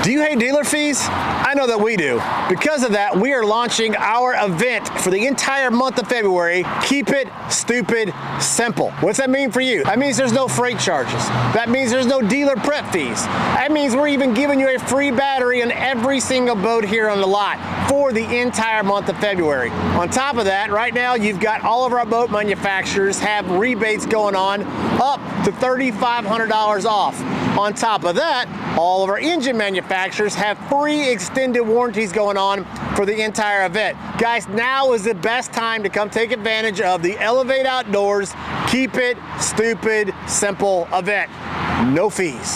Do you hate dealer fees? I know that we do. Because of that, we are launching our event for the entire month of February. Keep it stupid simple. What's that mean for you? That means there's no freight charges. That means there's no dealer prep fees. That means we're even giving you a free battery on every single boat here on the lot for the entire month of February. On top of that, right now you've got all of our boat manufacturers have rebates going on up to $3,500 off. On top of that, all of our engine manufacturers have free extended warranties going on for the entire event. Guys, now is the best time to come take advantage of the Elevate Outdoors Keep It Stupid Simple event. No fees.